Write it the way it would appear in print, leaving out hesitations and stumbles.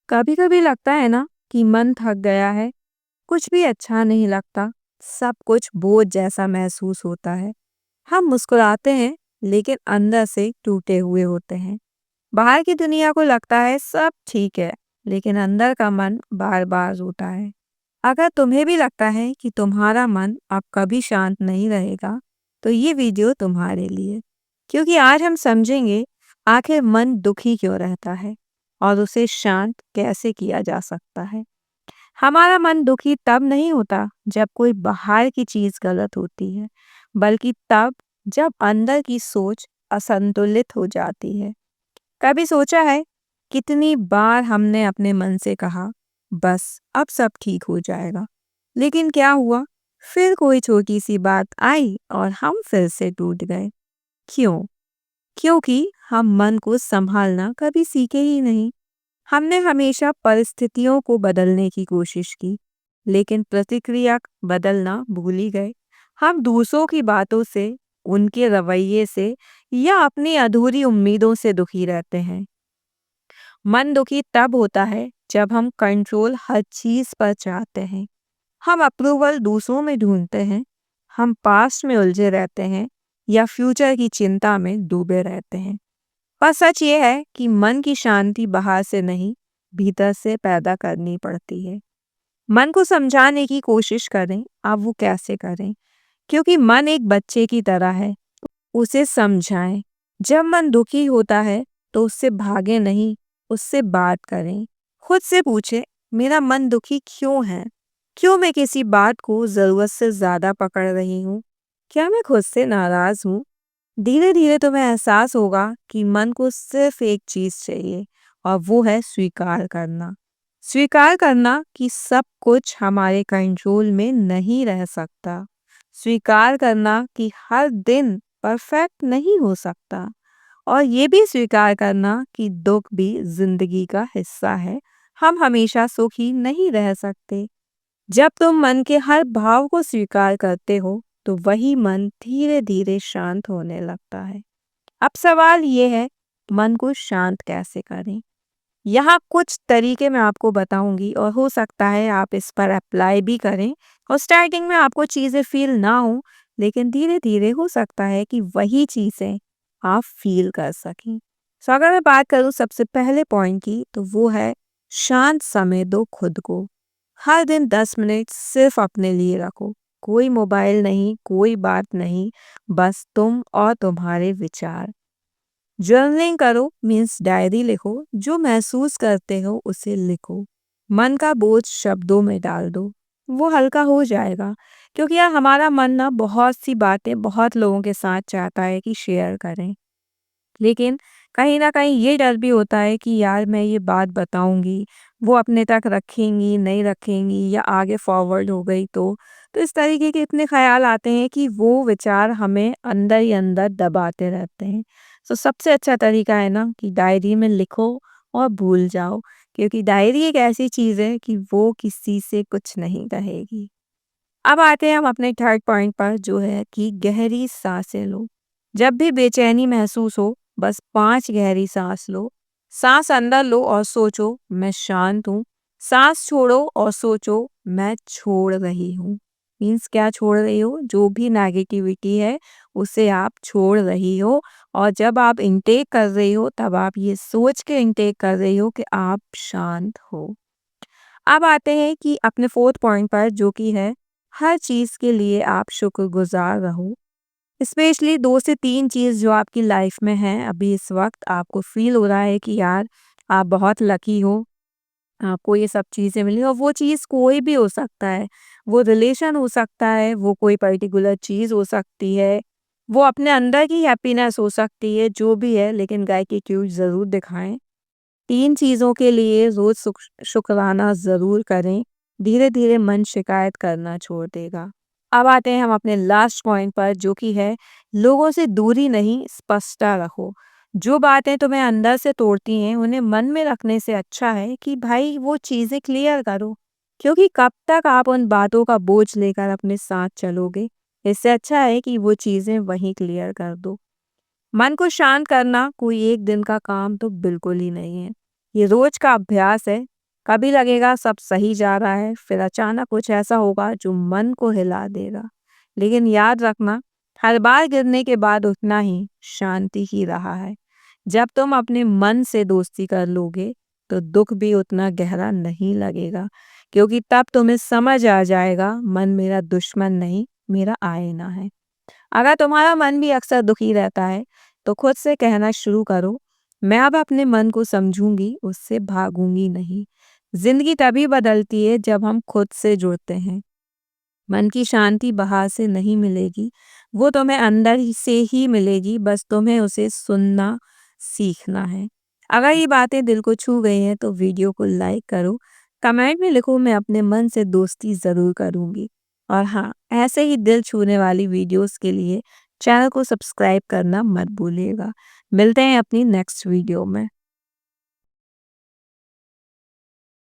कभी कभी लगता है ना कि मन थक गया है। कुछ भी अच्छा नहीं लगता। सब कुछ बोझ जैसा महसूस होता है। हम मुस्कुराते हैं लेकिन अंदर से टूटे हुए होते हैं। बाहर की दुनिया को लगता है सब ठीक है, लेकिन अंदर का मन बार बार रोता है। अगर तुम्हें भी लगता है कि तुम्हारा मन अब कभी शांत नहीं रहेगा, तो ये वीडियो तुम्हारे लिए। क्योंकि आज हम समझेंगे आखिर मन दुखी क्यों रहता है और उसे शांत कैसे किया जा सकता है। हमारा मन दुखी तब नहीं होता जब कोई बाहर की चीज गलत होती है, बल्कि तब जब अंदर की सोच असंतुलित हो जाती है। कभी सोचा है कितनी बार हमने अपने मन से कहा बस अब सब ठीक हो जाएगा, लेकिन क्या हुआ? फिर कोई छोटी सी बात आई और हम फिर से टूट गए। क्यों? क्योंकि हम मन को संभालना कभी सीखे ही नहीं। हमने हमेशा परिस्थितियों को बदलने की कोशिश की, लेकिन प्रतिक्रिया बदलना भूल ही गए। हम दूसरों की बातों से, उनके रवैये से या अपनी अधूरी उम्मीदों से दुखी रहते हैं। मन दुखी तब होता है जब हम कंट्रोल हर चीज पर चाहते हैं। हम अप्रूवल दूसरों में ढूंढते हैं। हम पास्ट में उलझे रहते हैं या फ्यूचर की चिंता में डूबे रहते हैं। पर सच ये है कि मन की शांति बाहर से नहीं, भीतर से पैदा करनी पड़ती है। मन को समझाने की कोशिश करें, आप वो कैसे करें? क्योंकि मन एक बच्चे की तरह है, उसे समझाएं। जब मन दुखी होता है तो उससे भागे नहीं, उससे बात करें। खुद से पूछे, मेरा मन दुखी क्यों है? क्यों मैं किसी बात को जरूरत से ज्यादा पकड़ रही हूँ? क्या मैं खुद से नाराज हूँ? धीरे धीरे तुम्हें एहसास होगा कि मन को सिर्फ एक चीज चाहिए, और वो है स्वीकार करना। स्वीकार करना कि सब कुछ हमारे कंट्रोल में नहीं रह सकता। स्वीकार करना कि हर दिन परफेक्ट नहीं हो सकता। और ये भी स्वीकार करना कि दुख भी जिंदगी का हिस्सा है। हम हमेशा सुखी नहीं रह सकते। जब तुम मन के हर भाव को स्वीकार करते हो, तो वही मन धीरे धीरे शांत होने लगता है। अब सवाल ये है, मन को शांत कैसे करें? यहाँ कुछ तरीके मैं आपको बताऊंगी, और हो सकता है आप इस पर अप्लाई भी करें। और स्टार्टिंग में आपको चीज़ें फील ना हो, लेकिन धीरे धीरे हो सकता है कि वही चीज़ें आप फील कर सकें। सो अगर मैं बात करूँ सबसे पहले पॉइंट की, तो वो है शांत समय दो खुद को। हर दिन 10 मिनट सिर्फ अपने लिए रखो। कोई मोबाइल नहीं, कोई बात नहीं, बस तुम और तुम्हारे विचार। जर्नलिंग करो, मीन्स डायरी लिखो। जो महसूस करते हो उसे लिखो। मन का बोझ शब्दों में डाल दो, वो हल्का हो जाएगा। क्योंकि यार हमारा मन ना बहुत सी बातें बहुत लोगों के साथ चाहता है कि शेयर करें, लेकिन कहीं न कहीं ये डर भी होता है कि यार मैं ये बात बताऊँगी, वो अपने तक रखेंगी, नहीं रखेंगी, या आगे फॉरवर्ड हो गई तो। तो इस तरीके के इतने ख़्याल आते हैं कि वो विचार हमें अंदर ही अंदर दबाते रहते हैं। तो सबसे अच्छा तरीका है ना कि डायरी में लिखो और भूल जाओ, क्योंकि डायरी एक ऐसी चीज़ है कि वो किसी से कुछ नहीं कहेगी। अब आते हैं हम अपने थर्ड पॉइंट पर, जो है कि गहरी सांसें लो। जब भी बेचैनी महसूस हो, बस 5 गहरी सांस लो। सांस अंदर लो और सोचो मैं शांत हूँ। सांस छोड़ो और सोचो मैं छोड़ रही हूँ। मीन्स क्या छोड़ रही हो? जो भी नेगेटिविटी है उसे आप छोड़ रही हो। और जब आप इनटेक कर रही हो, तब आप ये सोच के इनटेक कर रही हो कि आप शांत हो। अब आते हैं कि अपने फोर्थ पॉइंट पर, जो कि है हर चीज़ के लिए आप शुक्रगुजार रहो। स्पेशली 2 से 3 चीज़ जो आपकी लाइफ में हैं, अभी इस वक्त आपको फील हो रहा है कि यार आप बहुत लकी हो, आपको ये सब चीज़ें मिली। और वो चीज़ कोई भी हो सकता है। वो रिलेशन हो सकता है, वो कोई पर्टिकुलर चीज़ हो सकती है, वो अपने अंदर की हैप्पीनेस हो सकती है, जो भी है, लेकिन ग्रैटिट्यूड ज़रूर दिखाएं। 3 चीज़ों के लिए रोज शुक्राना ज़रूर करें। धीरे धीरे मन शिकायत करना छोड़ देगा। अब आते हैं हम अपने लास्ट पॉइंट पर, जो कि है लोगों से दूरी नहीं, स्पष्टता रखो। जो बातें तुम्हें अंदर से तोड़ती हैं, उन्हें मन में रखने से अच्छा है कि भाई वो चीज़ें क्लियर करो। क्योंकि कब तक आप उन बातों का बोझ लेकर अपने साथ चलोगे? इससे अच्छा है कि वो चीज़ें वहीं क्लियर कर दो। मन को शांत करना कोई एक दिन का काम तो बिल्कुल ही नहीं है। ये रोज का अभ्यास है। कभी लगेगा सब सही जा रहा है, फिर अचानक कुछ ऐसा होगा जो मन को हिला देगा। लेकिन याद रखना, हर बार गिरने के बाद उठना ही शांति ही रहा है। जब तुम अपने मन से दोस्ती कर लोगे, तो दुख भी उतना गहरा नहीं लगेगा, क्योंकि तब तुम्हें समझ आ जाएगा मन मेरा दुश्मन नहीं, मेरा आईना है। अगर तुम्हारा मन भी अक्सर दुखी रहता है, तो खुद से कहना शुरू करो, मैं अब अपने मन को समझूंगी, उससे भागूंगी नहीं। जिंदगी तभी बदलती है जब हम खुद से जुड़ते हैं। मन की शांति बाहर से नहीं मिलेगी, वो तुम्हें अंदर ही से ही मिलेगी, बस तुम्हें उसे सुनना सीखना है। अगर ये बातें दिल को छू गई हैं तो वीडियो को लाइक करो, कमेंट में लिखो मैं अपने मन से दोस्ती ज़रूर करूँगी। और हाँ, ऐसे ही दिल छूने वाली वीडियोस के लिए चैनल को सब्सक्राइब करना मत भूलिएगा। मिलते हैं अपनी नेक्स्ट वीडियो में।